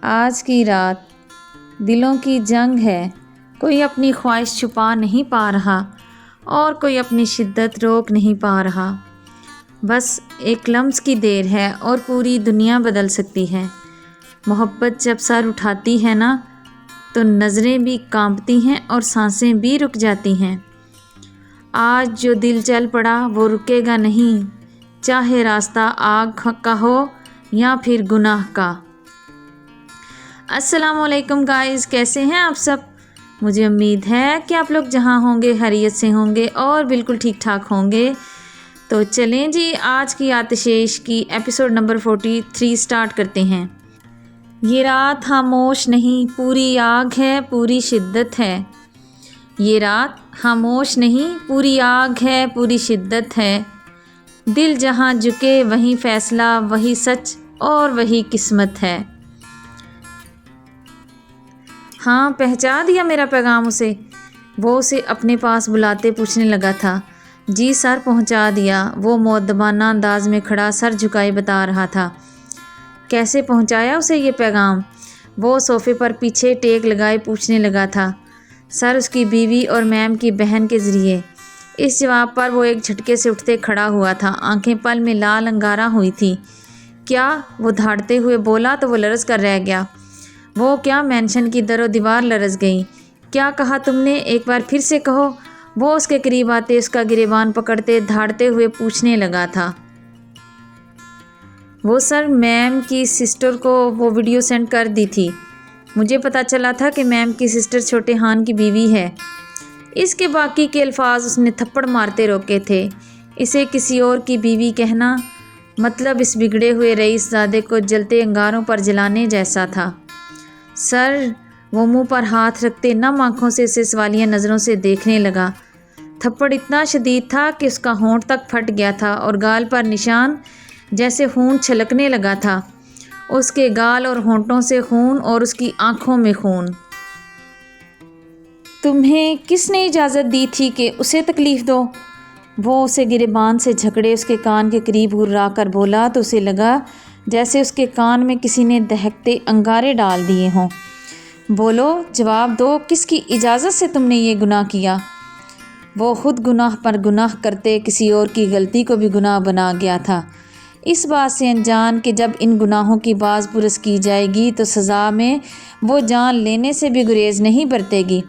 آج کی رات دلوں کی جنگ ہے، کوئی اپنی خواہش چھپا نہیں پا رہا اور کوئی اپنی شدت روک نہیں پا رہا۔ بس ایک لمس کی دیر ہے اور پوری دنیا بدل سکتی ہے۔ محبت جب سر اٹھاتی ہے نا تو نظریں بھی کانپتی ہیں اور سانسیں بھی رک جاتی ہیں۔ آج جو دل چل پڑا وہ رکے گا نہیں، چاہے راستہ آگ کا ہو یا پھر گناہ کا۔ السلام علیکم گائز، کیسے ہیں آپ سب؟ مجھے امید ہے کہ آپ لوگ جہاں ہوں گے خیریت سے ہوں گے اور بالکل ٹھیک ٹھاک ہوں گے۔ تو چلیں جی، آج کی آتشیش کی ایپیسوڈ نمبر 43 سٹارٹ کرتے ہیں۔ یہ رات خاموش نہیں، پوری آگ ہے، پوری شدت ہے۔ یہ رات خاموش نہیں، پوری آگ ہے، پوری شدت ہے۔ دل جہاں جھکے وہیں فیصلہ، وہی سچ اور وہی قسمت ہے۔ ہاں، پہنچا دیا میرا پیغام اسے؟ وہ اسے اپنے پاس بلاتے پوچھنے لگا تھا۔ جی سر، پہنچا دیا، وہ مؤدبانہ انداز میں کھڑا سر جھکائے بتا رہا تھا۔ کیسے پہنچایا اسے یہ پیغام؟ وہ صوفے پر پیچھے ٹیک لگائے پوچھنے لگا تھا۔ سر، اس کی بیوی اور میم کی بہن کے ذریعے۔ اس جواب پر وہ ایک جھٹکے سے اٹھتے کھڑا ہوا تھا، آنکھیں پل میں لال انگارہ ہوئی تھیں۔ کیا؟ وہ دھاڑتے ہوئے بولا تو وہ لرز کر رہ گیا۔ وہ کیا؟ مینشن کی در و دیوار لرز گئیں۔ کیا کہا تم نے؟ ایک بار پھر سے کہو۔ وہ اس کے قریب آتے اس کا گریبان پکڑتے دھاڑتے ہوئے پوچھنے لگا تھا۔ وہ سر، میم کی سسٹر کو وہ ویڈیو سینڈ کر دی تھی۔ مجھے پتہ چلا تھا کہ میم کی سسٹر چھوٹے خان کی بیوی ہے۔ اس کے باقی کے الفاظ اس نے تھپڑ مارتے روکے تھے۔ اسے کسی اور کی بیوی کہنا مطلب اس بگڑے ہوئے رئیس زادے کو جلتے انگاروں پر جلانے جیسا تھا۔ سر، وہ منہ پر ہاتھ رکھتے نم آنکھوں سے اسے سوالیہ نظروں سے دیکھنے لگا۔ تھپڑ اتنا شدید تھا کہ اس کا ہونٹ تک پھٹ گیا تھا اور گال پر نشان جیسے خون چھلکنے لگا تھا۔ اس کے گال اور ہونٹوں سے خون اور اس کی آنکھوں میں خون۔ تمہیں کس نے اجازت دی تھی کہ اسے تکلیف دو؟ وہ اسے گریبان سے جھکڑے اس کے کان کے قریب گرا کر بولا تو اسے لگا جیسے اس کے کان میں کسی نے دہکتے انگارے ڈال دیے ہوں۔ بولو، جواب دو، کس کی اجازت سے تم نے یہ گناہ کیا؟ وہ خود گناہ پر گناہ کرتے کسی اور کی غلطی کو بھی گناہ بنا گیا تھا، اس بات سے انجان کہ جب ان گناہوں کی باز پرس کی جائے گی تو سزا میں وہ جان لینے سے بھی گریز نہیں برتے گی۔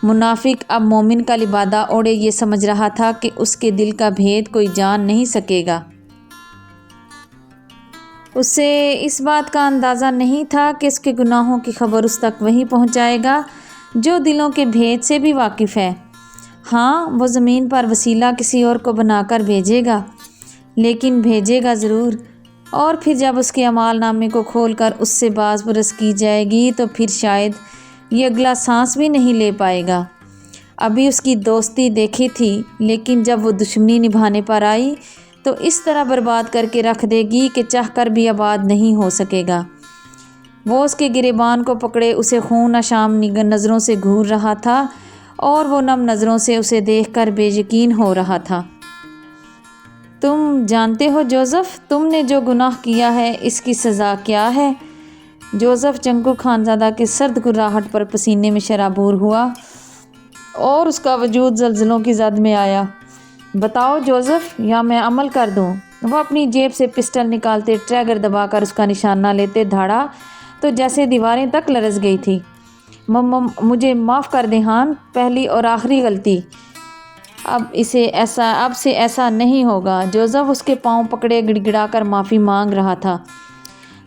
منافق اب مومن کا لبادہ اوڑھے یہ سمجھ رہا تھا کہ اس کے دل کا بھید کوئی جان نہیں سکے گا۔ اسے اس بات کا اندازہ نہیں تھا کہ اس کے گناہوں کی خبر اس تک وہی پہنچائے گا جو دلوں کے بھید سے بھی واقف ہے۔ ہاں، وہ زمین پر وسیلہ کسی اور کو بنا کر بھیجے گا، لیکن بھیجے گا ضرور، اور پھر جب اس کے اعمال نامے کو کھول کر اس سے باز پرس کی جائے گی تو پھر شاید یہ اگلا سانس بھی نہیں لے پائے گا۔ ابھی اس کی دوستی دیکھی تھی، لیکن جب وہ دشمنی نبھانے پر آئی تو اس طرح برباد کر کے رکھ دے گی کہ چاہ کر بھی آباد نہیں ہو سکے گا۔ وہ اس کے گریبان کو پکڑے اسے خون آشام نظروں سے گھور رہا تھا اور وہ نم نظروں سے اسے دیکھ کر بے یقین ہو رہا تھا۔ تم جانتے ہو جوزف، تم نے جو گناہ کیا ہے اس کی سزا کیا ہے؟ جوزف جنکو خانزادہ کے سرد گراہٹ پر پسینے میں شرابور ہوا اور اس کا وجود زلزلوں کی زد میں آیا۔ بتاؤ جوزف، یا میں عمل کر دوں؟ وہ اپنی جیب سے پسٹل نکالتے ٹریگر دبا کر اس کا نشانہ لیتے دھاڑا تو جیسے دیواریں تک لرز گئی تھی۔ مجھے معاف کر دیں خان، پہلی اور آخری غلطی۔ اب سے ایسا نہیں ہوگا۔ جوزف اس کے پاؤں پکڑے گڑ گڑا کر معافی مانگ رہا تھا۔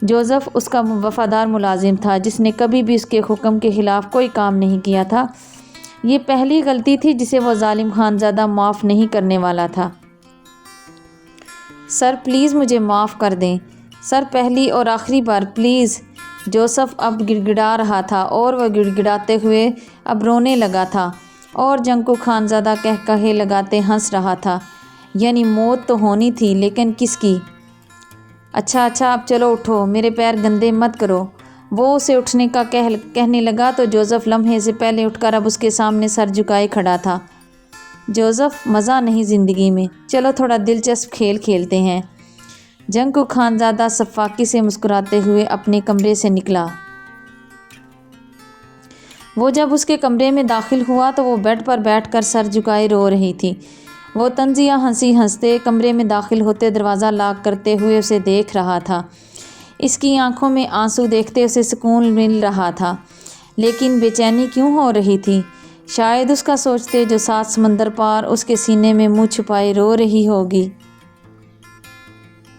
جوزف اس کا وفادار ملازم تھا جس نے کبھی بھی اس کے حکم کے خلاف کوئی کام نہیں کیا تھا۔ یہ پہلی غلطی تھی جسے وہ ظالم خانزادہ معاف نہیں کرنے والا تھا۔ سر پلیز مجھے معاف کر دیں، سر، پہلی اور آخری بار پلیز۔ جوزف اب گڑ گڑا رہا تھا اور وہ گڑ گڑاتے ہوئے اب رونے لگا تھا اور جنکو خانزادہ قہقہے لگاتے ہنس رہا تھا۔ یعنی موت تو ہونی تھی، لیکن کس کی؟ اچھا اب چلو اٹھو، میرے پیر گندے مت کرو۔ وہ اسے اٹھنے کا کہنے لگا تو جوزف لمحے سے پہلے اٹھ کر اب اس کے سامنے سر جھکائے کھڑا تھا۔ جوزف، مزہ نہیں زندگی میں، چلو تھوڑا دلچسپ کھیل کھیلتے ہیں۔ جنکو خانزادہ صفاقی سے مسکراتے ہوئے اپنے کمرے سے نکلا۔ وہ جب اس کے کمرے میں داخل ہوا تو وہ بیڈ پر بیٹھ کر سر جھکائے رو رہی تھی۔ وہ تنزیہ ہنستے کمرے میں داخل ہوتے دروازہ لاک کرتے ہوئے اسے دیکھ رہا تھا۔ اس کی آنکھوں میں آنسو دیکھتے اسے سکون مل رہا تھا، لیکن بے چینی کیوں ہو رہی تھی؟ شاید اس کا سوچتے جو 7 سمندر پار اس کے سینے میں منہ چھپائے رو رہی ہوگی۔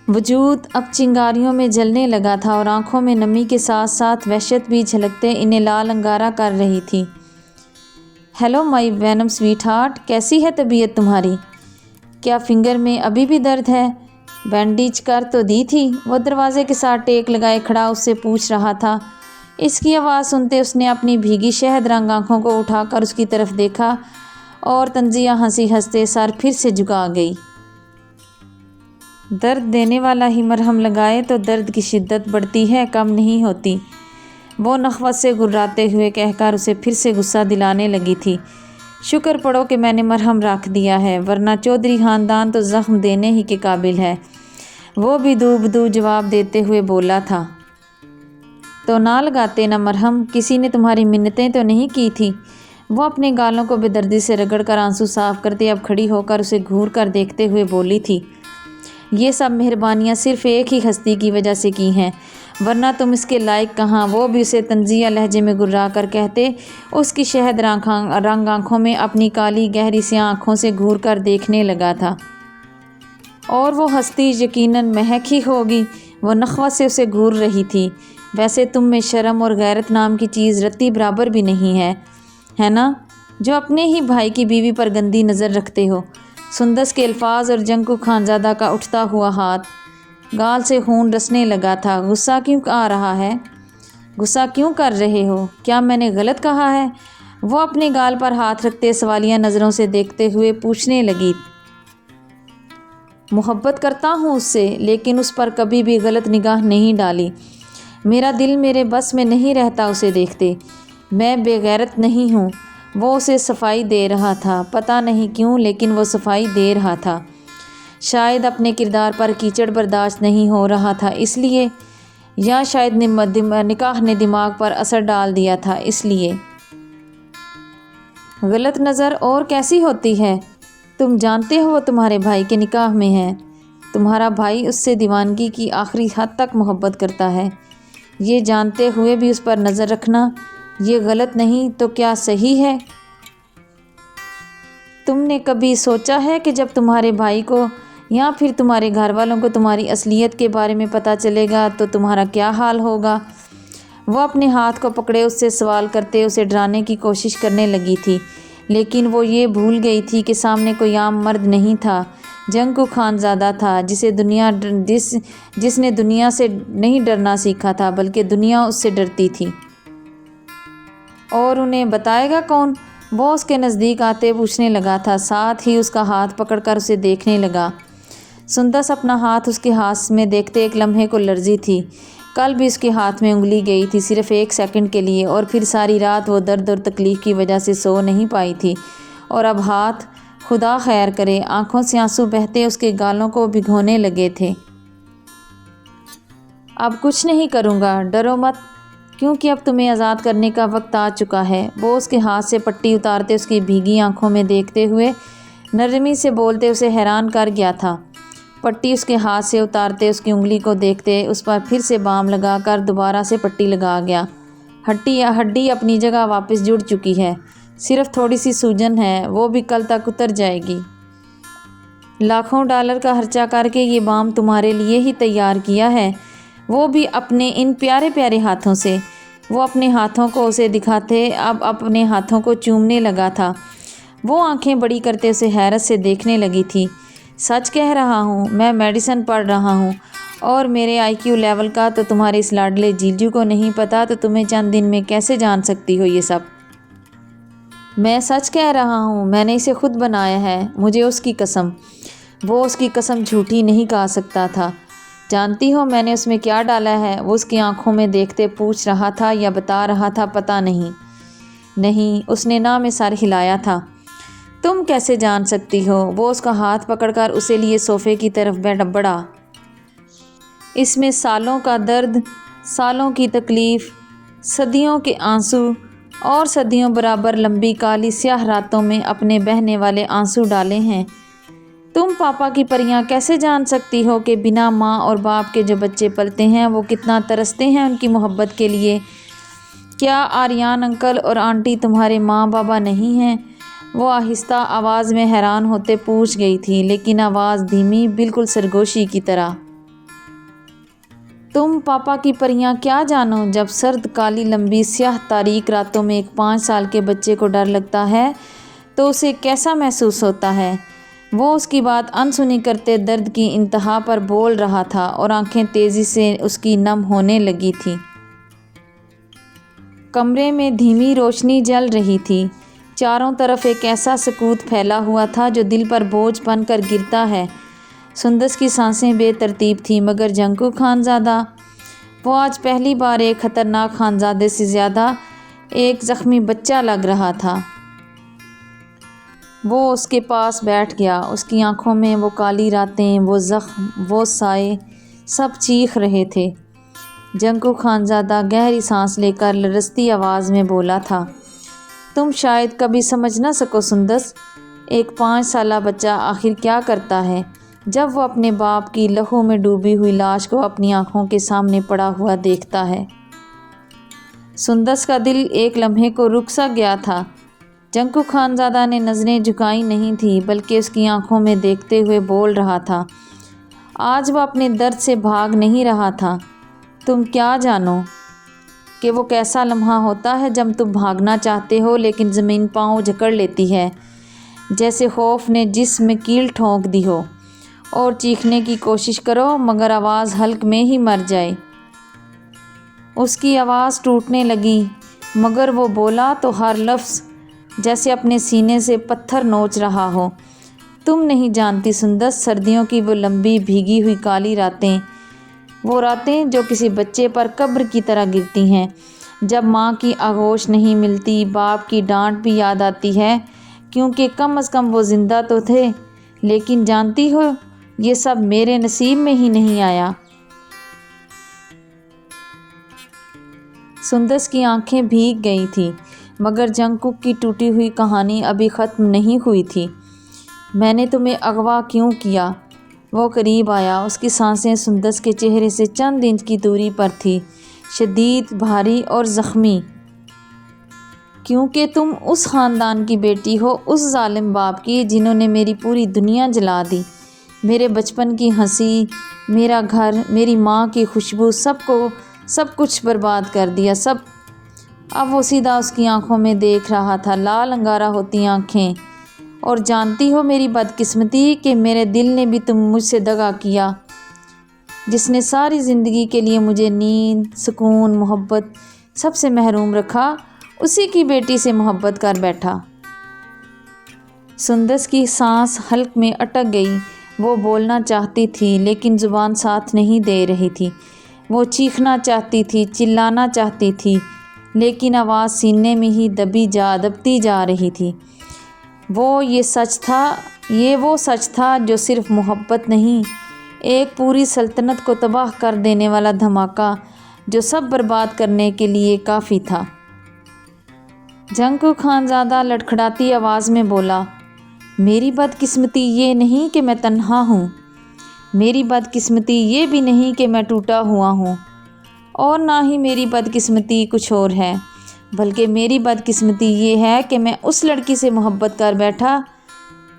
وجود اب چنگاریوں میں جلنے لگا تھا اور آنکھوں میں نمی کے ساتھ ساتھ وحشت بھی جھلکتے انہیں لال انگارہ کر رہی تھی۔ Hello my venom sweetheart, کیسی ہے طبیعت تمہاری؟ کیا فنگر میں ابھی بھی درد ہے؟ بینڈیج کر تو دی تھی؟ وہ دروازے کے ساتھ ٹیک لگائے کھڑا اس سے پوچھ رہا تھا۔ اس کی آواز سنتے اس نے اپنی بھیگی شہد رنگ آنکھوں کو اٹھا کر اس کی طرف دیکھا اور تنزیہ ہنستے سر پھر سے جھکا گئی۔ درد دینے والا ہی مرہم لگائے تو درد کی شدت بڑھتی ہے، کم نہیں ہوتی، وہ نخوت سے گراتے ہوئے کہہ کر اسے پھر سے غصہ دلانے لگی تھی۔ شکر پڑھو کہ میں نے مرہم رکھ دیا ہے، ورنہ چودھری خاندان تو زخم دینے ہی کے قابل ہے، وہ بھی دو بدو جواب دیتے ہوئے بولا تھا۔ تو نہ لگاتے نہ مرہم، کسی نے تمہاری منتیں تو نہیں کی تھی؟ وہ اپنے گالوں کو بے دردی سے رگڑ کر آنسو صاف کرتے اب کھڑی ہو کر اسے گھور کر دیکھتے ہوئے بولی تھی۔ یہ سب مہربانیاں صرف ایک ہی ہستی کی وجہ سے کی ہیں، ورنہ تم اس کے لائق کہاں؟ وہ بھی اسے تنزیہ لہجے میں گرا کر کہتے اس کی شہد رنگ آنکھوں میں اپنی کالی گہری سیاہ آنکھوں سے گھور کر دیکھنے لگا تھا۔ اور وہ ہستی یقیناً مہک ہی ہوگی، وہ نخوت سے اسے گھور رہی تھی۔ ویسے تم میں شرم اور غیرت نام کی چیز رتی برابر بھی نہیں ہے نا، جو اپنے ہی بھائی کی بیوی پر گندی نظر رکھتے ہو؟ سندس کے الفاظ اور جنکو خانزادہ کا اٹھتا ہوا ہاتھ گال سے خون رسنے لگا تھا۔ غصہ کیوں آ رہا ہے؟ غصہ کیوں کر رہے ہو؟ کیا میں نے غلط کہا ہے؟ وہ اپنے گال پر ہاتھ رکھتے سوالیہ نظروں سے دیکھتے ہوئے پوچھنے لگی۔ محبت کرتا ہوں اس سے، لیکن اس پر کبھی بھی غلط نگاہ نہیں ڈالی۔ میرا دل میرے بس میں نہیں رہتا اسے دیکھتے۔ میں بے غیرت نہیں ہوں۔ وہ اسے صفائی دے رہا تھا، پتہ نہیں کیوں، لیکن وہ صفائی دے رہا تھا۔ شاید اپنے کردار پر کیچڑ برداشت نہیں ہو رہا تھا اس لیے، یا شاید نکاح نے دماغ پر اثر ڈال دیا تھا اس لیے۔ غلط نظر اور کیسی ہوتی ہے؟ تم جانتے ہو وہ تمہارے بھائی کے نکاح میں ہے، تمہارا بھائی اس سے دیوانگی کی آخری حد تک محبت کرتا ہے، یہ جانتے ہوئے بھی اس پر نظر رکھنا یہ غلط نہیں تو کیا صحیح ہے؟ تم نے کبھی سوچا ہے کہ جب تمہارے بھائی کو یا پھر تمہارے گھر والوں کو تمہاری اصلیت کے بارے میں پتہ چلے گا تو تمہارا کیا حال ہوگا؟ وہ اپنے ہاتھ کو پکڑے اس سے سوال کرتے اسے ڈرانے کی کوشش کرنے لگی تھی، لیکن وہ یہ بھول گئی تھی کہ سامنے کوئی عام مرد نہیں تھا، جنکو خانزادہ تھا، جس نے دنیا سے نہیں ڈرنا سیکھا تھا بلکہ دنیا اس سے ڈرتی تھی۔ اور انہیں بتائے گا کون؟ وہ اس کے نزدیک آتے پوچھنے لگا تھا، ساتھ ہی اس کا ہاتھ پکڑ کر اسے دیکھنے لگا۔ سندس اپنا ہاتھ اس کے ہاتھ میں دیکھتے ایک لمحے کو لرزی تھی۔ کل بھی اس کے ہاتھ میں انگلی گئی تھی، صرف 1 سیکنڈ کے لیے، اور پھر ساری رات وہ درد اور تکلیف کی وجہ سے سو نہیں پائی تھی، اور اب ہاتھ خدا خیر کرے آنکھوں سے آنسو بہتے اس کے گالوں کو بھگونے لگے تھے۔ اب کچھ نہیں کروں گا، ڈرو مت، کیونکہ اب تمہیں آزاد کرنے کا وقت آ چکا ہے۔ وہ اس کے ہاتھ سے پٹی اتارتے اس کی بھیگی آنکھوں میں دیکھتے ہوئے نرمی سے بولتے اسے حیران کر گیا تھا۔ پٹی اس کے ہاتھ سے اتارتے اس کی انگلی کو دیکھتے اس پر پھر سے بام لگا کر دوبارہ سے پٹی لگا گیا۔ ہڈی اپنی جگہ واپس جڑ چکی ہے، صرف تھوڑی سی سوجن ہے، وہ بھی کل تک اتر جائے گی۔ لاکھوں ڈالر کا خرچہ کر کے یہ بام تمہارے لیے ہی تیار کیا ہے، وہ بھی اپنے ان پیارے پیارے ہاتھوں سے۔ وہ اپنے ہاتھوں کو اسے دکھاتے اب اپنے ہاتھوں کو چومنے لگا تھا۔ وہ آنکھیں بڑی کرتے اسے حیرت سے دیکھنے لگی تھی۔ سچ کہہ رہا ہوں، میں میڈیسن پڑھ رہا ہوں، اور میرے IQ لیول کا تو تمہارے اس لاڈلے جیجو کو نہیں پتہ، تو تمہیں چند دن میں کیسے جان سکتی ہو یہ سب؟ میں سچ کہہ رہا ہوں، میں نے اسے خود بنایا ہے، مجھے اس کی قسم۔ وہ اس کی قسم جھوٹی نہیں کھا سکتا تھا۔ جانتی ہو میں نے اس میں کیا ڈالا ہے؟ وہ اس کی آنکھوں میں دیکھتے پوچھ رہا تھا یا بتا رہا تھا پتہ نہیں۔ نہیں، اس نے نہ میں سر ہلایا تھا۔ تم کیسے جان سکتی ہو؟ وہ اس کا ہاتھ پکڑ کر اسے لیے صوفے کی طرف بڑھا۔ اس میں سالوں کا درد، سالوں کی تکلیف، صدیوں کے آنسو اور صدیوں برابر لمبی کالی سیاہ راتوں میں اپنے بہنے والے آنسو ڈالے ہیں۔ تم پاپا کی پریاں کیسے جان سکتی ہو کہ بنا ماں اور باپ کے جو بچے پلتے ہیں وہ کتنا ترستے ہیں ان کی محبت کے لیے؟ کیا آریان انکل اور آنٹی تمہارے ماں بابا نہیں ہیں؟ وہ آہستہ آواز میں حیران ہوتے پوچھ گئی تھی، لیکن آواز دھیمی، بالکل سرگوشی کی طرح۔ تم پاپا کی پریاں کیا جانو؟ جب سرد کالی لمبی سیاہ تاریک راتوں میں ایک 5 سال کے بچے کو ڈر لگتا ہے تو اسے کیسا محسوس ہوتا ہے؟ وہ اس کی بات انسنی کرتے درد کی انتہا پر بول رہا تھا اور آنکھیں تیزی سے اس کی نم ہونے لگی تھیں۔ کمرے میں دھیمی روشنی جل رہی تھی۔ چاروں طرف ایک ایسا سکوت پھیلا ہوا تھا جو دل پر بوجھ بن کر گرتا ہے۔ سندس کی سانسیں بے ترتیب تھیں، مگر جنکو خانزادہ، وہ آج پہلی بار ایک خطرناک خانزادے سے زیادہ ایک زخمی بچہ لگ رہا تھا۔ وہ اس کے پاس بیٹھ گیا۔ اس کی آنکھوں میں وہ کالی راتیں، وہ زخم، وہ سائے، سب چیخ رہے تھے۔ جنکو خانزادہ گہری سانس لے کر لرزتی آواز میں بولا تھا، تم شاید کبھی سمجھ نہ سکو سندس، ایک 5 سالہ بچہ آخر کیا کرتا ہے جب وہ اپنے باپ کی لہو میں ڈوبی ہوئی لاش کو اپنی آنکھوں کے سامنے پڑا ہوا دیکھتا ہے۔ سندس کا دل ایک لمحے کو رک سا گیا تھا۔ جنکو خانزادہ نے نظریں جھکائی نہیں تھی، بلکہ اس کی آنکھوں میں دیکھتے ہوئے بول رہا تھا۔ آج وہ اپنے درد سے بھاگ نہیں رہا تھا۔ تم کیا جانو کہ وہ کیسا لمحہ ہوتا ہے جب تم بھاگنا چاہتے ہو لیکن زمین پاؤں جکڑ لیتی ہے، جیسے خوف نے جسم میں کیل ٹھونک دی ہو، اور چیخنے کی کوشش کرو مگر آواز حلق میں ہی مر جائے۔ اس کی آواز ٹوٹنے لگی، مگر وہ بولا تو ہر لفظ جیسے اپنے سینے سے پتھر نوچ رہا ہو۔ تم نہیں جانتی سندس، سردیوں کی وہ لمبی بھیگی ہوئی کالی راتیں، وہ راتیں جو کسی بچے پر قبر کی طرح گرتی ہیں، جب ماں کی آغوش نہیں ملتی، باپ کی ڈانٹ بھی یاد آتی ہے کیونکہ کم از کم وہ زندہ تو تھے، لیکن جانتی ہو یہ سب میرے نصیب میں ہی نہیں آیا۔ سندس کی آنکھیں بھیگ گئی تھیں، مگر جنکوک کی ٹوٹی ہوئی کہانی ابھی ختم نہیں ہوئی تھی۔ میں نے تمہیں اغوا کیوں کیا؟ وہ قریب آیا۔ اس کی سانسیں سندس کے چہرے سے چند انچ کی دوری پر تھی، شدید، بھاری اور زخمی۔ کیونکہ تم اس خاندان کی بیٹی ہو، اس ظالم باپ کی جنہوں نے میری پوری دنیا جلا دی، میرے بچپن کی ہنسی، میرا گھر، میری ماں کی خوشبو، سب کچھ برباد کر دیا، سب۔ اب وہ سیدھا اس کی آنکھوں میں دیکھ رہا تھا، لال انگارہ ہوتی آنکھیں۔ اور جانتی ہو میری بدقسمتی کہ میرے دل نے بھی مجھ سے دغا کیا، جس نے ساری زندگی کے لیے مجھے نیند، سکون، محبت سب سے محروم رکھا، اسی کی بیٹی سے محبت کر بیٹھا۔ سندس کی سانس حلق میں اٹک گئی۔ وہ بولنا چاہتی تھی لیکن زبان ساتھ نہیں دے رہی تھی۔ وہ چیخنا چاہتی تھی، چلانا چاہتی تھی، لیکن آواز سینے میں ہی دبتی جا رہی تھی۔ یہ وہ سچ تھا جو صرف محبت نہیں، ایک پوری سلطنت کو تباہ کر دینے والا دھماکہ جو سب برباد کرنے کے لیے کافی تھا۔ جنکو خانزادہ لڑکھڑاتی آواز میں بولا، میری بدقسمتی یہ نہیں کہ میں تنہا ہوں، میری بدقسمتی یہ بھی نہیں کہ میں ٹوٹا ہوا ہوں، اور نہ ہی میری بدقسمتی کچھ اور ہے، بلکہ میری بدقسمتی یہ ہے کہ میں اس لڑکی سے محبت کر بیٹھا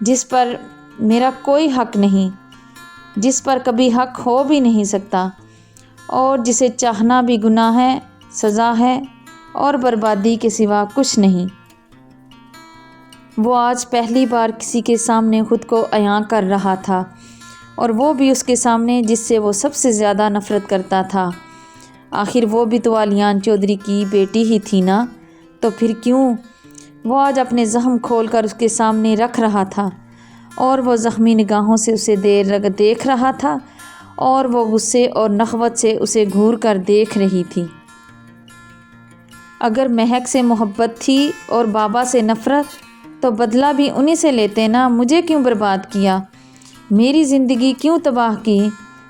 جس پر میرا کوئی حق نہیں، جس پر کبھی حق ہو بھی نہیں سکتا، اور جسے چاہنا بھی گناہ ہے، سزا ہے اور بربادی کے سوا کچھ نہیں۔ وہ آج پہلی بار کسی کے سامنے خود کو عیاں کر رہا تھا، اور وہ بھی اس کے سامنے جس سے وہ سب سے زیادہ نفرت کرتا تھا۔ آخر وہ بھی تو آلیان چودھری کی بیٹی ہی تھی نا، تو پھر کیوں؟ وہ آج اپنے زخم کھول کر اس کے سامنے رکھ رہا تھا، اور وہ زخمی نگاہوں سے اسے دیکھ رہا تھا، اور وہ غصے اور نخوت سے اسے گھور کر دیکھ رہی تھی۔ اگر مہک سے محبت تھی اور بابا سے نفرت، تو بدلہ بھی انہی سے لیتے نا۔ مجھے کیوں برباد کیا؟ میری زندگی کیوں تباہ کی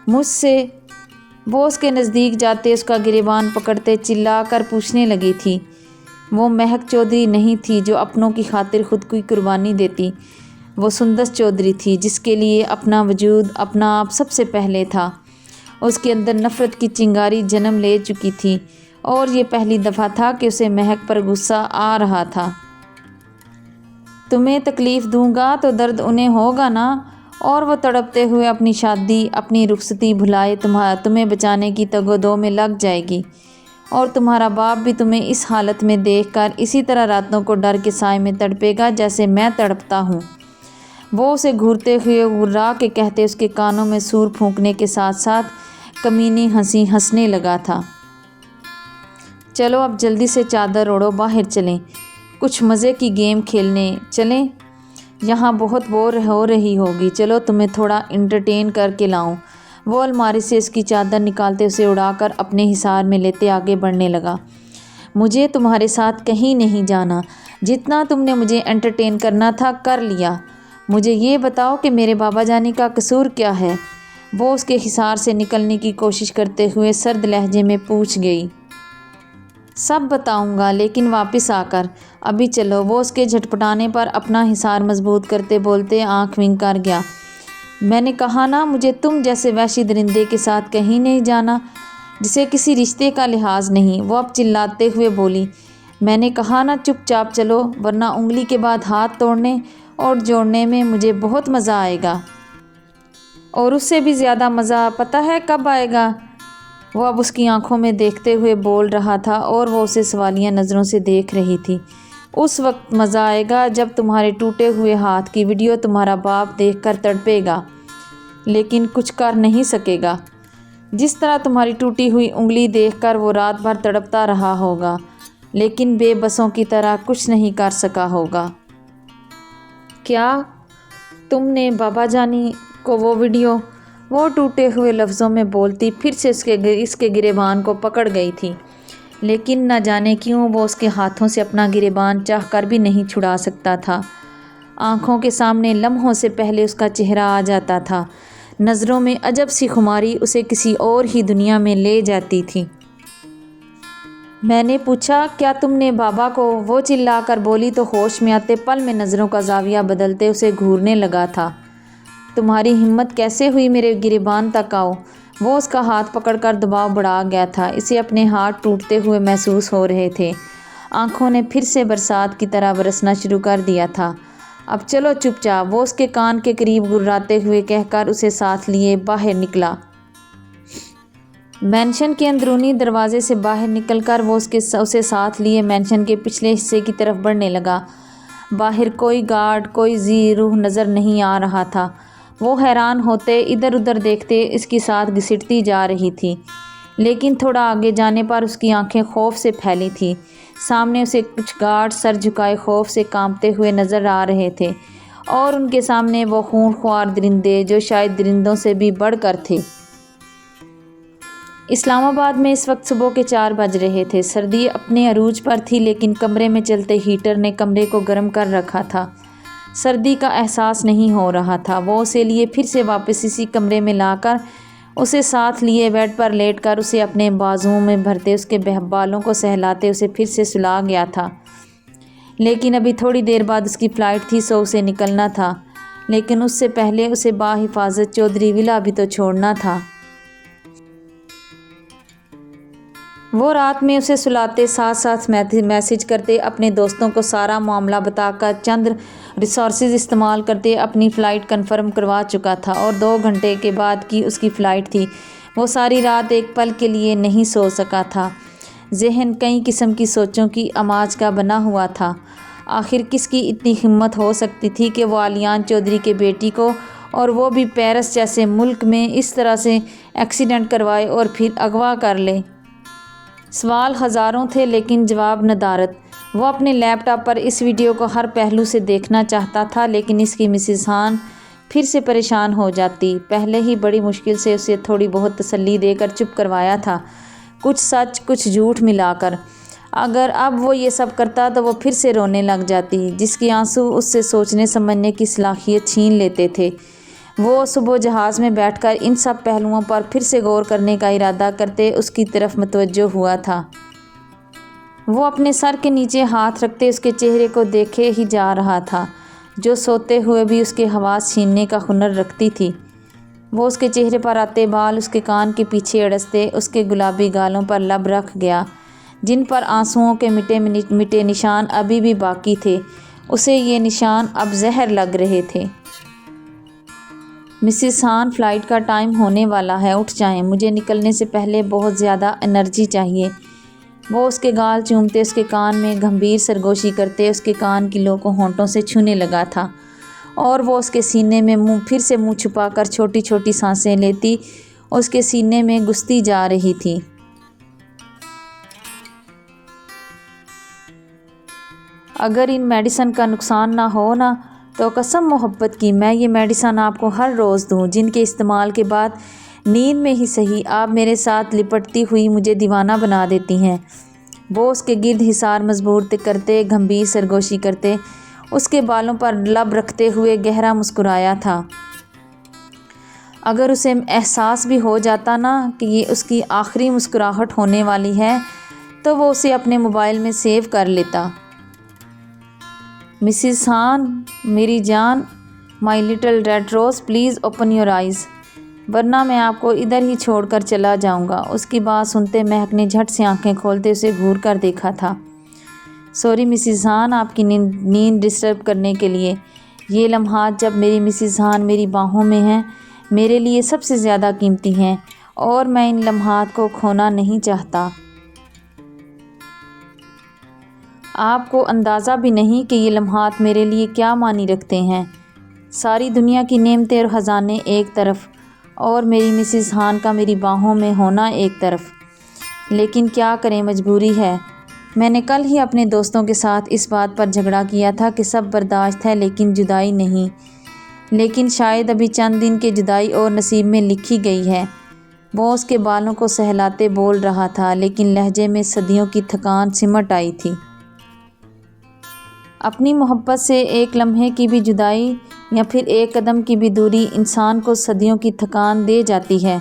مجھ سے؟ وہ اس کے نزدیک جاتے اس کا گریبان پکڑتے چلا کر پوچھنے لگی تھی، وہ مہک چودھری نہیں تھی جو اپنوں کی خاطر خود کی قربانی دیتی، وہ سندس چودھری تھی جس کے لیے اپنا وجود، اپنا آپ سب سے پہلے تھا۔ اس کے اندر نفرت کی چنگاری جنم لے چکی تھی اور یہ پہلی دفعہ تھا کہ اسے مہک پر غصہ آ رہا تھا۔ تمہیں تکلیف دوں گا تو درد انہیں ہوگا نا، اور وہ تڑپتے ہوئے اپنی شادی، اپنی رخصتی بھلائے تمہیں بچانے کی تگ و دو میں لگ جائے گی، اور تمہارا باپ بھی تمہیں اس حالت میں دیکھ کر اسی طرح راتوں کو ڈر کے سائے میں تڑپے گا جیسے میں تڑپتا ہوں۔ وہ اسے گھورتے ہوئے گھرا کے کہتے اس کے کانوں میں سور پھونکنے کے ساتھ ساتھ کمینی ہنسی ہنسنے لگا تھا۔ چلو اب جلدی سے چادر اوڑھو، باہر چلیں، کچھ مزے کی گیم کھیلنے چلیں، یہاں بہت بور ہو رہی ہوگی، چلو تمہیں تھوڑا انٹرٹین کر کے لاؤں۔ وہ الماری سے اس کی چادر نکالتے اسے اڑا کر اپنے حصار میں لیتے آگے بڑھنے لگا۔ مجھے تمہارے ساتھ کہیں نہیں جانا، جتنا تم نے مجھے انٹرٹین کرنا تھا کر لیا، مجھے یہ بتاؤ کہ میرے بابا جانی کا قصور کیا ہے؟ وہ اس کے حصار سے نکلنے کی کوشش کرتے ہوئے سرد لہجے میں پوچھ گئی۔ سب بتاؤں گا لیکن واپس آ کر، ابھی چلو۔ وہ اس کے جھٹپٹانے پر اپنا حصار مضبوط کرتے بولتے آنکھ ونک کر گیا۔ میں نے کہا نا مجھے تم جیسے وحشی درندے کے ساتھ کہیں نہیں جانا جسے کسی رشتے کا لحاظ نہیں۔ وہ اب چلاتے ہوئے بولی، میں نے کہا نا چپ چاپ چلو، ورنہ انگلی کے بعد ہاتھ توڑنے اور جوڑنے میں مجھے بہت مزہ آئے گا، اور اس سے بھی زیادہ مزہ پتہ ہے کب آئے گا؟ وہ اب اس کی آنکھوں میں دیکھتے ہوئے بول رہا تھا اور وہ اسے سوالیہ نظروں سے دیکھ رہی تھی۔ اس وقت مزہ آئے گا جب تمہارے ٹوٹے ہوئے ہاتھ کی ویڈیو تمہارا باپ دیکھ کر تڑپے گا لیکن کچھ کر نہیں سکے گا، جس طرح تمہاری ٹوٹی ہوئی انگلی دیکھ کر وہ رات بھر تڑپتا رہا ہوگا لیکن بے بسوں کی طرح کچھ نہیں کر سکا ہوگا۔ کیا تم نے بابا جانی کو وہ ویڈیو؟ وہ ٹوٹے ہوئے لفظوں میں بولتی پھر سے اس کے گریبان کو پکڑ گئی تھی، لیکن نہ جانے کیوں وہ اس کے ہاتھوں سے اپنا گریبان چاہ کر بھی نہیں چھڑا سکتا تھا۔ آنکھوں کے سامنے لمحوں سے پہلے اس کا چہرہ آ جاتا تھا، نظروں میں عجب سی خماری اسے کسی اور ہی دنیا میں لے جاتی تھی۔ میں نے پوچھا کیا تم نے بابا کو؟ وہ چلا کر بولی تو ہوش میں آتے پل میں نظروں کا زاویہ بدلتے اسے گھورنے لگا تھا۔ تمہاری ہمت کیسے ہوئی میرے گریبان تک آؤ؟ وہ اس کا ہاتھ پکڑ کر دباؤ بڑھا گیا تھا، اسے اپنے ہاتھ ٹوٹتے ہوئے محسوس ہو رہے تھے۔ آنکھوں نے پھر سے برسات کی طرح برسنا شروع کر دیا تھا۔ اب چلو چپ چاپ، وہ اس کے کان کے قریب گراتے ہوئے کہہ کر اسے ساتھ لیے باہر نکلا۔ مینشن کے اندرونی دروازے سے باہر نکل کر وہ اسے ساتھ لیے مینشن کے پچھلے حصے کی طرف بڑھنے لگا۔ باہر کوئی گارڈ، کوئی ذی روح نظر نہیں آ رہا تھا۔ وہ حیران ہوتے ادھر ادھر دیکھتے اس کی ساتھ گھسٹتی جا رہی تھی، لیکن تھوڑا آگے جانے پر اس کی آنکھیں خوف سے پھیلی تھیں۔ سامنے اسے کچھ گارڈ سر جھکائے خوف سے کانپتے ہوئے نظر آ رہے تھے، اور ان کے سامنے وہ خون خوار درندے جو شاید درندوں سے بھی بڑھ کر تھے۔ اسلام آباد میں اس وقت صبح کے 4 بج رہے تھے۔ سردی اپنے عروج پر تھی لیکن کمرے میں چلتے ہیٹر نے کمرے کو گرم کر رکھا تھا۔ سردی کا احساس نہیں ہو رہا تھا۔ وہ اسے لیے پھر سے واپس اسی کمرے میں لا کر اسے ساتھ لیے بیڈ پر لیٹ کر اسے اپنے بازوؤں میں بھرتے اس کے بالوں کو سہلاتے اسے پھر سے سلا گیا تھا۔ لیکن ابھی تھوڑی دیر بعد اس کی فلائٹ تھی سو اسے نکلنا تھا، لیکن اس سے پہلے اسے بحفاظت چودھری ولا بھی تو چھوڑنا تھا۔ وہ رات میں اسے سلاتے ساتھ ساتھ میسج کرتے، اپنے دوستوں کو سارا معاملہ بتا کر چند ریسورسز استعمال کرتے اپنی فلائٹ کنفرم کروا چکا تھا، اور 2 گھنٹے کے بعد کی اس کی فلائٹ تھی۔ وہ ساری رات ایک پل کے لیے نہیں سو سکا تھا۔ ذہن کئی قسم کی سوچوں کی اماج کا بنا ہوا تھا۔ آخر کس کی اتنی ہمت ہو سکتی تھی کہ وہ آلیان چودھری کے بیٹی کو، اور وہ بھی پیرس جیسے ملک میں، اس طرح سے ایکسیڈنٹ کروائے اور پھر اغوا کر لے؟ سوال ہزاروں تھے لیکن جواب ندارت۔ وہ اپنے لیپ ٹاپ پر اس ویڈیو کو ہر پہلو سے دیکھنا چاہتا تھا، لیکن اس کی مسز خان پھر سے پریشان ہو جاتی۔ پہلے ہی بڑی مشکل سے اسے تھوڑی بہت تسلی دے کر چپ کروایا تھا، کچھ سچ کچھ جھوٹ ملا کر۔ اگر اب وہ یہ سب کرتا تو وہ پھر سے رونے لگ جاتی، جس کے آنسو اس سے سوچنے سمجھنے کی صلاحیت چھین لیتے تھے۔ وہ صبح جہاز میں بیٹھ کر ان سب پہلوؤں پر پھر سے غور کرنے کا ارادہ کرتے اس کی طرف متوجہ ہوا تھا۔ وہ اپنے سر کے نیچے ہاتھ رکھتے اس کے چہرے کو دیکھے ہی جا رہا تھا، جو سوتے ہوئے بھی اس کے حواس چھیننے کا ہنر رکھتی تھی۔ وہ اس کے چہرے پر آتے بال اس کے کان کے پیچھے اڑستے اس کے گلابی گالوں پر لب رکھ گیا، جن پر آنسوؤں کے مٹے نشان ابھی بھی باقی تھے۔ اسے یہ نشان اب زہر لگ رہے تھے۔ مسز ہان، فلائٹ کا ٹائم ہونے والا ہے، اٹھ جائیں، مجھے نکلنے سے پہلے بہت زیادہ انرجی چاہیے۔ وہ اس کے گال چومتے، اس کے کان میں گمبھیر سرگوشی کرتے اس کے کان کی لو کو ہونٹوں سے چھونے لگا تھا، اور وہ اس کے سینے میں پھر سے منہ چھپا کر چھوٹی چھوٹی سانسیں لیتی اس کے سینے میں گھستی جا رہی تھی۔ اگر ان میڈیسن کا نقصان نہ ہو نا تو قسم محبت کی میں یہ میڈیسن آپ کو ہر روز دوں، جن کے استعمال کے بعد نیند میں ہی صحیح آپ میرے ساتھ لپٹتی ہوئی مجھے دیوانہ بنا دیتی ہیں۔ وہ اس کے گرد حصار مضبوط کرتے، گمبھیر سرگوشی کرتے اس کے بالوں پر لب رکھتے ہوئے گہرا مسکرایا تھا۔ اگر اسے احساس بھی ہو جاتا نا کہ یہ اس کی آخری مسکراہٹ ہونے والی ہے تو وہ اسے اپنے موبائل میں سیو کر لیتا۔ مسز ہان، میری جان، my little red rose, please open your eyes, ورنہ میں آپ کو ادھر ہی چھوڑ کر چلا جاؤں گا۔ اس کی بات سنتے مہک نے جھٹ سے آنکھیں کھولتے اسے گھور کر دیکھا تھا۔ سوری مسز ہان، آپ کی نیند ڈسٹرب کرنے کے لیے۔ یہ لمحات جب میری مسز ہان میری باہوں میں ہیں میرے لیے سب سے زیادہ قیمتی ہیں، اور میں ان لمحات کو کھونا نہیں چاہتا۔ آپ کو اندازہ بھی نہیں کہ یہ لمحات میرے لیے کیا معنی رکھتے ہیں۔ ساری دنیا کی نعمتیں اور خزانے ایک طرف، اور میری مسز ہان کا میری باہوں میں ہونا ایک طرف۔ لیکن کیا کریں، مجبوری ہے۔ میں نے کل ہی اپنے دوستوں کے ساتھ اس بات پر جھگڑا کیا تھا کہ سب برداشت ہے لیکن جدائی نہیں، لیکن شاید ابھی چند دن کی جدائی اور نصیب میں لکھی گئی ہے۔ وہ اس کے بالوں کو سہلاتے بول رہا تھا، لیکن لہجے میں صدیوں کی تھکان سمٹ آئی تھی۔ اپنی محبت سے ایک لمحے کی بھی جدائی یا پھر ایک قدم کی بھی دوری انسان کو صدیوں کی تھکان دے جاتی ہے،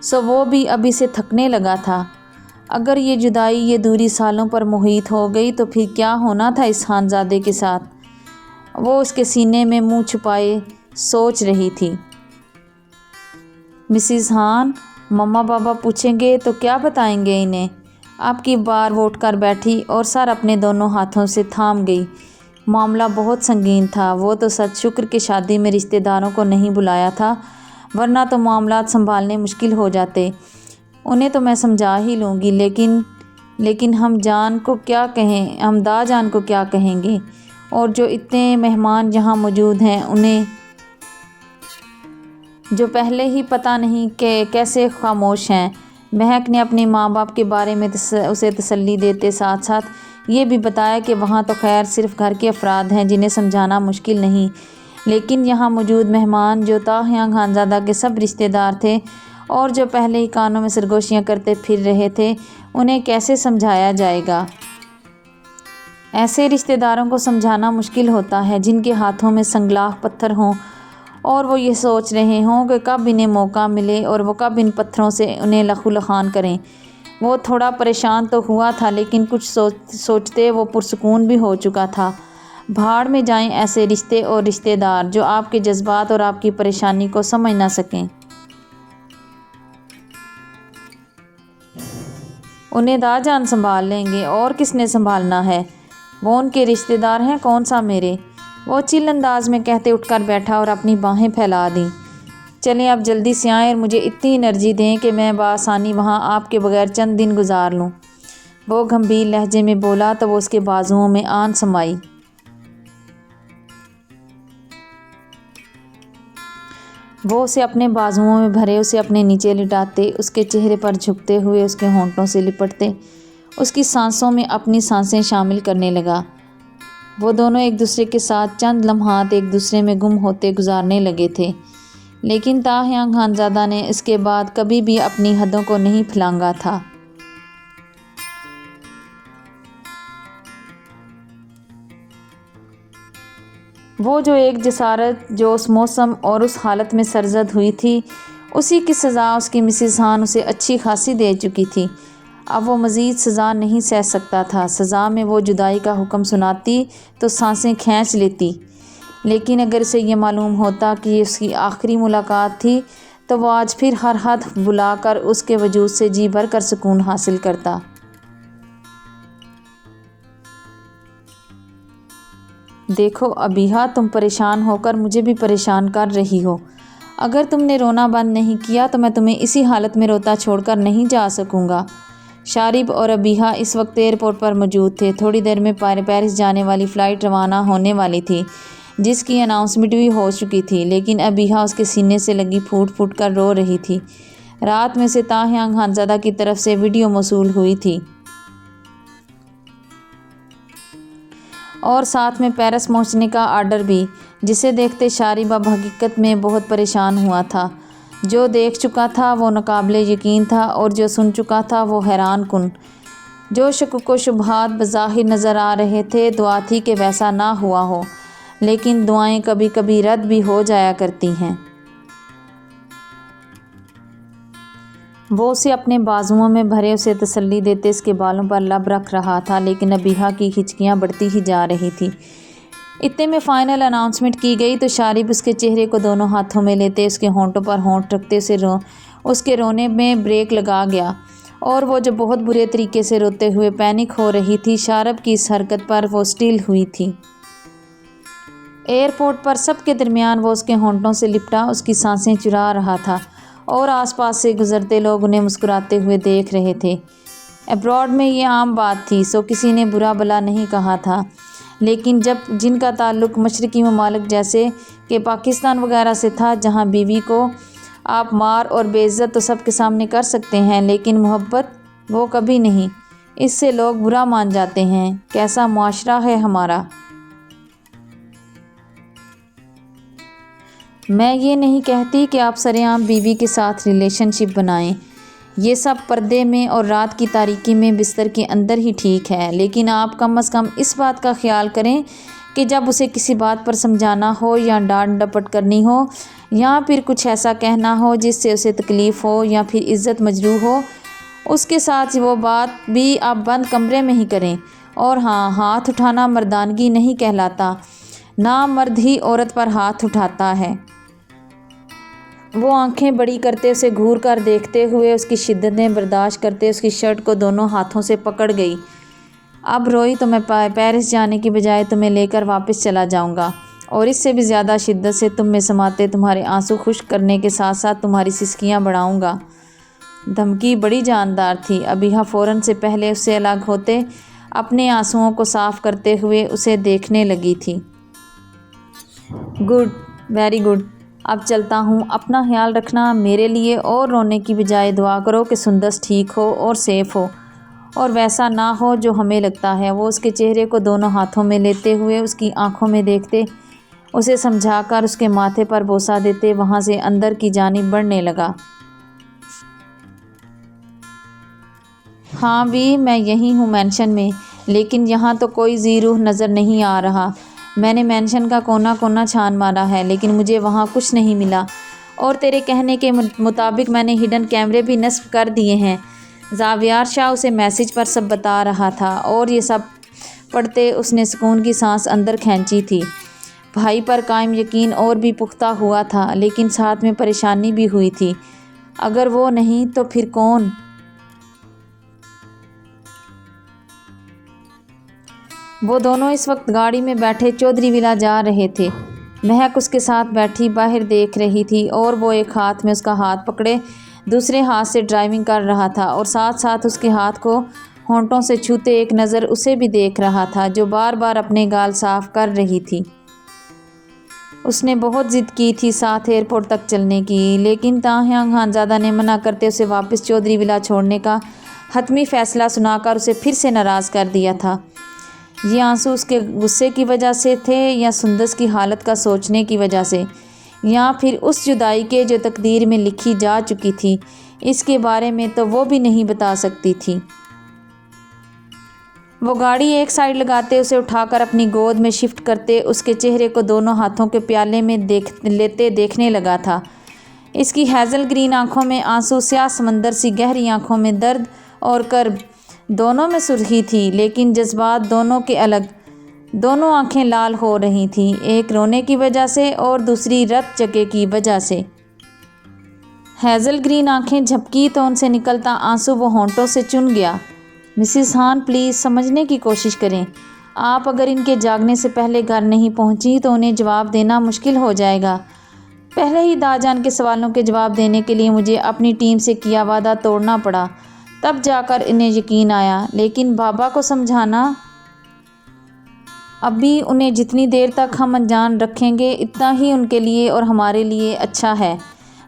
سو وہ بھی ابھی سے تھکنے لگا تھا۔ اگر یہ جدائی، یہ دوری سالوں پر محیط ہو گئی تو پھر کیا ہونا تھا اس خانزادے کے ساتھ؟ وہ اس کے سینے میں منہ چھپائے سوچ رہی تھی۔ مسز ہان، مما بابا پوچھیں گے تو کیا بتائیں گے انہیں؟ اب کی بار وہ اٹھ کر بیٹھی اور سر اپنے دونوں ہاتھوں سے تھام گئی۔ معاملہ بہت سنگین تھا۔ وہ تو سچ شکر کہ شادی میں رشتہ داروں کو نہیں بلایا تھا، ورنہ تو معاملات سنبھالنے مشکل ہو جاتے۔ انہیں تو میں سمجھا ہی لوں گی، لیکن ہم دا جان کو کیا کہیں گے؟ اور جو اتنے مہمان یہاں موجود ہیں انہیں جو پہلے ہی پتہ نہیں کہ کیسے خاموش ہیں۔ مہک نے اپنے ماں باپ کے بارے میں اسے تسلی دیتے ساتھ ساتھ یہ بھی بتایا کہ وہاں تو خیر صرف گھر کے افراد ہیں جنہیں سمجھانا مشکل نہیں، لیکن یہاں موجود مہمان جو تاحیاں خانزادہ کے سب رشتہ دار تھے اور جو پہلے ہی کانوں میں سرگوشیاں کرتے پھر رہے تھے، انہیں کیسے سمجھایا جائے گا؟ ایسے رشتہ داروں کو سمجھانا مشکل ہوتا ہے جن کے ہاتھوں میں سنگلاخ پتھر ہوں اور وہ یہ سوچ رہے ہوں کہ کب انہیں موقع ملے اور وہ کب ان پتھروں سے انہیں لہو لہان کریں۔ وہ تھوڑا پریشان تو ہوا تھا، لیکن کچھ سوچتے وہ پرسکون بھی ہو چکا تھا۔ بھاڑ میں جائیں ایسے رشتے اور رشتہ دار جو آپ کے جذبات اور آپ کی پریشانی کو سمجھ نہ سکیں۔ انہیں دا جان سنبھال لیں گے، اور کس نے سنبھالنا ہے؟ وہ ان کے رشتہ دار ہیں، کون سا میرے؟ وہ چل انداز میں کہتے اٹھ کر بیٹھا اور اپنی باہیں پھیلا دیں۔ چلیں اب جلدی سے آئیں اور مجھے اتنی انرجی دیں کہ میں بآسانی وہاں آپ کے بغیر چند دن گزار لوں۔ وہ گمبھیر لہجے میں بولا تو وہ اس کے بازوؤں میں آن سمائی۔ وہ اسے اپنے بازوؤں میں بھرے، اسے اپنے نیچے لٹاتے، اس کے چہرے پر جھکتے ہوئے اس کے ہونٹوں سے لپٹتے، اس کی سانسوں میں اپنی سانسیں شامل کرنے لگا۔ وہ دونوں ایک دوسرے کے ساتھ چند لمحات ایک دوسرے میں گم ہوتے گزارنے لگے تھے، لیکن تاحیاں خانزادہ نے اس کے بعد کبھی بھی اپنی حدوں کو نہیں پھلانگا تھا۔ وہ جو ایک جسارت جو اس موسم اور اس حالت میں سرزد ہوئی تھی، اسی کی سزا اس کی مسز ہان اسے اچھی خاصی دے چکی تھی۔ اب وہ مزید سزا نہیں سہ سکتا تھا۔ سزا میں وہ جدائی کا حکم سناتی تو سانسیں کھینچ لیتی، لیکن اگر اسے یہ معلوم ہوتا کہ یہ اس کی آخری ملاقات تھی تو وہ آج پھر ہر حد بھلا کر اس کے وجود سے جی بھر کر سکون حاصل کرتا۔ دیکھو ابیحا، تم پریشان ہو کر مجھے بھی پریشان کر رہی ہو۔ اگر تم نے رونا بند نہیں کیا تو میں تمہیں اسی حالت میں روتا چھوڑ کر نہیں جا سکوں گا۔ شارب اور ابیحا اس وقت ایئرپورٹ پر موجود تھے۔ تھوڑی دیر میں پیرس جانے والی فلائٹ روانہ ہونے والی تھی، جس کی اناؤنسمنٹ بھی ہو چکی تھی، لیکن ابیحا اس کے سینے سے لگی پھوٹ پھوٹ کر رو رہی تھی۔ رات میں سے تاہیانگ خانزادہ کی طرف سے ویڈیو موصول ہوئی تھی اور ساتھ میں پیرس پہنچنے کا آرڈر بھی، جسے دیکھتے شارب اب حقیقت میں بہت پریشان ہوا تھا۔ جو دیکھ چکا تھا وہ ناقابل یقین تھا اور جو سن چکا تھا وہ حیران کن۔ جو شکوک و شبہات بظاہر نظر آ رہے تھے، دعا تھی کہ ویسا نہ ہوا ہو، لیکن دعائیں کبھی کبھی رد بھی ہو جایا کرتی ہیں۔ وہ اسے اپنے بازوؤں میں بھرے اسے تسلی دیتے اس کے بالوں پر لب رکھ رہا تھا، لیکن ابیحا کی ہچکیاں بڑھتی ہی جا رہی تھیں۔ اتنے میں فائنل اناؤنسمنٹ کی گئی تو شارب اس کے چہرے کو دونوں ہاتھوں میں لیتے اس کے ہونٹوں پر ہونٹ رکھتے اس کے رونے میں بریک لگا گیا، اور وہ جو بہت برے طریقے سے روتے ہوئے پینک ہو رہی تھی، شارب کی اس حرکت پر وہ اسٹل ہوئی تھی۔ ایئرپورٹ پر سب کے درمیان وہ اس کے ہونٹوں سے لپٹا اس کی سانسیں چرا رہا تھا، اور آس پاس سے گزرتے لوگ انہیں مسکراتے ہوئے دیکھ رہے تھے۔ ابراڈ میں یہ عام بات تھی، سو کسی نے برا بھلا نہیں کہا تھا، لیکن جن کا تعلق مشرقی ممالک جیسے کہ پاکستان وغیرہ سے تھا، جہاں بیوی کو آپ مار اور بے عزت تو سب کے سامنے کر سکتے ہیں، لیکن محبت وہ کبھی نہیں، اس سے لوگ برا مان جاتے ہیں۔ کیسا معاشرہ ہے ہمارا! میں یہ نہیں کہتی کہ آپ سرعام بیوی کے ساتھ ریلیشن شپ بنائیں، یہ سب پردے میں اور رات کی تاریکی میں بستر کے اندر ہی ٹھیک ہے، لیکن آپ کم از کم اس بات کا خیال کریں کہ جب اسے کسی بات پر سمجھانا ہو یا ڈانٹ ڈپٹ کرنی ہو یا پھر کچھ ایسا کہنا ہو جس سے اسے تکلیف ہو یا پھر عزت مجروح ہو، اس کے ساتھ وہ بات بھی آپ بند کمرے میں ہی کریں۔ اور ہاں، ہاتھ اٹھانا مردانگی نہیں کہلاتا، نہ مرد ہی عورت پر ہاتھ اٹھاتا ہے۔ وہ آنکھیں بڑی کرتے اسے گھور کر دیکھتے ہوئے اس کی شدتیں برداشت کرتے اس کی شرٹ کو دونوں ہاتھوں سے پکڑ گئی۔ اب روئی تو میں پیرس جانے کی بجائے تمہیں لے کر واپس چلا جاؤں گا، اور اس سے بھی زیادہ شدت سے تم میں سماتے تمہارے آنسو خشک کرنے کے ساتھ ساتھ تمہاری سسکیاں بڑھاؤں گا۔ دھمکی بڑی جاندار تھی۔ ابیحا فوراً سے پہلے اس سے الگ ہوتے اپنے آنسوؤں کو صاف کرتے ہوئے اسے دیکھنے لگی تھی۔ گڈ، ویری گڈ، اب چلتا ہوں، اپنا خیال رکھنا، میرے لیے اور رونے کی بجائے دعا کرو کہ سندس ٹھیک ہو اور سیف ہو، اور ویسا نہ ہو جو ہمیں لگتا ہے۔ وہ اس کے چہرے کو دونوں ہاتھوں میں لیتے ہوئے اس کی آنکھوں میں دیکھتے اسے سمجھا کر اس کے ماتھے پر بوسہ دیتے وہاں سے اندر کی جانب بڑھنے لگا۔ ہاں بھی، میں یہی ہوں مینشن میں، لیکن یہاں تو کوئی ذی روح نظر نہیں آ رہا۔ میں نے مینشن کا کونا کونا چھان مارا ہے، لیکن مجھے وہاں کچھ نہیں ملا، اور تیرے کہنے کے مطابق میں نے ہڈن کیمرے بھی نصب کر دیے ہیں۔ زاویار شاہ اسے میسج پر سب بتا رہا تھا، اور یہ سب پڑھتے اس نے سکون کی سانس اندر کھینچی تھی۔ بھائی پر قائم یقین اور بھی پختہ ہوا تھا، لیکن ساتھ میں پریشانی بھی ہوئی تھی۔ اگر وہ نہیں تو پھر کون؟ وہ دونوں اس وقت گاڑی میں بیٹھے چودھری ولا جا رہے تھے۔ مہک اس کے ساتھ بیٹھی باہر دیکھ رہی تھی، اور وہ ایک ہاتھ میں اس کا ہاتھ پکڑے دوسرے ہاتھ سے ڈرائیونگ کر رہا تھا، اور ساتھ ساتھ اس کے ہاتھ کو ہونٹوں سے چھوتے ایک نظر اسے بھی دیکھ رہا تھا جو بار بار اپنے گال صاف کر رہی تھی۔ اس نے بہت ضد کی تھی ساتھ ایئرپورٹ تک چلنے کی، لیکن تاہیانگ خانزادہ نے منع کرتے اسے واپس چودھری ولا چھوڑنے کا حتمی فیصلہ سنا کر اسے پھر سے ناراض کر دیا تھا۔ یہ آنسو اس کے غصے کی وجہ سے تھے یا سندس کی حالت کا سوچنے کی وجہ سے، یا پھر اس جدائی کے جو تقدیر میں لکھی جا چکی تھی، اس کے بارے میں تو وہ بھی نہیں بتا سکتی تھی۔ وہ گاڑی ایک سائیڈ لگاتے اسے اٹھا کر اپنی گود میں شفٹ کرتے اس کے چہرے کو دونوں ہاتھوں کے پیالے میں لیتے دیکھنے لگا تھا۔ اس کی ہیزل گرین آنکھوں میں آنسو، سیاہ سمندر سی گہری آنکھوں میں درد اور کرب دونوں میں سرخی تھی، لیکن جذبات دونوں کے الگ۔ دونوں آنکھیں لال ہو رہی تھیں، ایک رونے کی وجہ سے اور دوسری رت چکے کی وجہ سے۔ ہیزل گرین آنکھیں جھپکی تو ان سے نکلتا آنسو وہ ہونٹوں سے چن گیا۔ مسز ہان پلیز سمجھنے کی کوشش کریں۔ آپ اگر ان کے جاگنے سے پہلے گھر نہیں پہنچی تو انہیں جواب دینا مشکل ہو جائے گا۔ پہلے ہی داجان کے سوالوں کے جواب دینے کے لیے مجھے اپنی ٹیم سے کیا وعدہ توڑنا پڑا، تب جا کر انہیں یقین آیا۔ لیکن بابا کو سمجھانا، ابھی انہیں جتنی دیر تک ہم انجان رکھیں گے اتنا ہی ان کے لیے اور ہمارے لیے اچھا ہے۔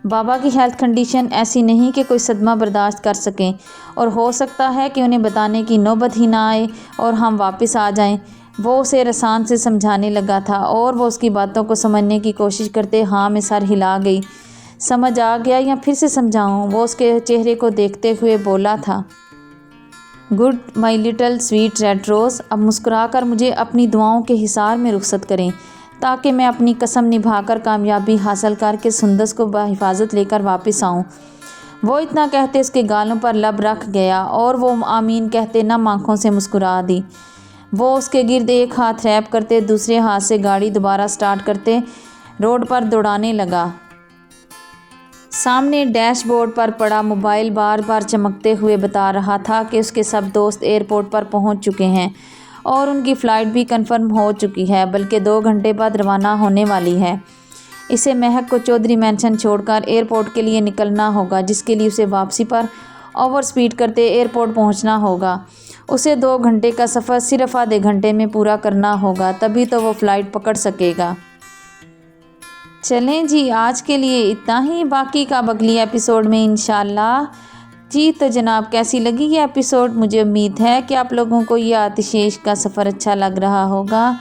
بابا کی ہیلتھ کنڈیشن ایسی نہیں کہ کوئی صدمہ برداشت کر سکیں، اور ہو سکتا ہے کہ انہیں بتانے کی نوبت ہی نہ آئے اور ہم واپس آ جائیں۔ وہ اسے رسان سے سمجھانے لگا تھا اور وہ اس کی باتوں کو سمجھنے کی کوشش کرتے ہاں میں سر ہلا گئی۔ سمجھ آ گیا یا پھر سے سمجھاؤں؟ وہ اس کے چہرے کو دیکھتے ہوئے بولا تھا۔ Good my little sweet red rose, اب مسکرا کر مجھے اپنی دعاؤں کے حصار میں رخصت کریں تاکہ میں اپنی قسم نبھا کر کامیابی حاصل کر کے سندس کو بحفاظت لے کر واپس آؤں۔ وہ اتنا کہتے اس کے گالوں پر لب رکھ گیا اور وہ آمین کہتے نم آنکھوں سے مسکرا دی۔ وہ اس کے گرد ایک ہاتھ ریپ کرتے دوسرے ہاتھ سے گاڑی دوبارہ سٹارٹ کرتے روڈ پر دوڑانے لگا۔ سامنے ڈیش بورڈ پر پڑا موبائل بار بار چمکتے ہوئے بتا رہا تھا کہ اس کے سب دوست ایئرپورٹ پر پہنچ چکے ہیں اور ان کی فلائٹ بھی کنفرم ہو چکی ہے، بلکہ 2 گھنٹے بعد روانہ ہونے والی ہے۔ اسے مہک کو چودھری مینشن چھوڑ کر ایئرپورٹ کے لیے نکلنا ہوگا، جس کے لیے اسے واپسی پر اوور سپیڈ کرتے ایئرپورٹ پہنچنا ہوگا۔ اسے 2 گھنٹے کا سفر صرف آدھے گھنٹے میں پورا کرنا ہوگا، تبھی تو وہ فلائٹ پکڑ سکے گا۔ چلیں جی، آج کے لیے اتنا ہی، باقی کا اگلی ایپیسوڈ میں انشاءاللہ۔ جی تو جناب، کیسی لگی یہ ایپیسوڈ؟ مجھے امید ہے کہ آپ لوگوں کو یہ آتشیش کا سفر اچھا لگ رہا ہوگا،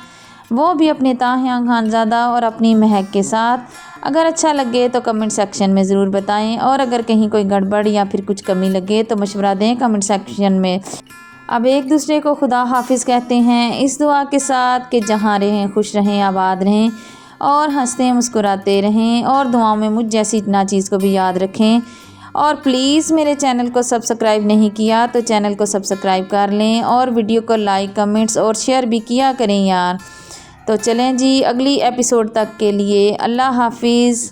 وہ بھی اپنے تاہیاں خانزادہ اور اپنی مہک کے ساتھ۔ اگر اچھا لگے تو کمنٹ سیکشن میں ضرور بتائیں، اور اگر کہیں کوئی گڑبڑ یا پھر کچھ کمی لگے تو مشورہ دیں کمنٹ سیکشن میں۔ اب ایک دوسرے کو خدا حافظ کہتے ہیں، اس دعا کے ساتھ کہ جہاں رہیں خوش رہیں، آباد رہیں اور ہنستے مسکراتے رہیں، اور دعاؤں میں مجھ جیسی ناچیز کو بھی یاد رکھیں۔ اور پلیز میرے چینل کو سبسکرائب نہیں کیا تو چینل کو سبسکرائب کر لیں، اور ویڈیو کو لائک، کمنٹس اور شیئر بھی کیا کریں یار۔ تو چلیں جی، اگلی ایپیسوڈ تک کے لیے اللہ حافظ۔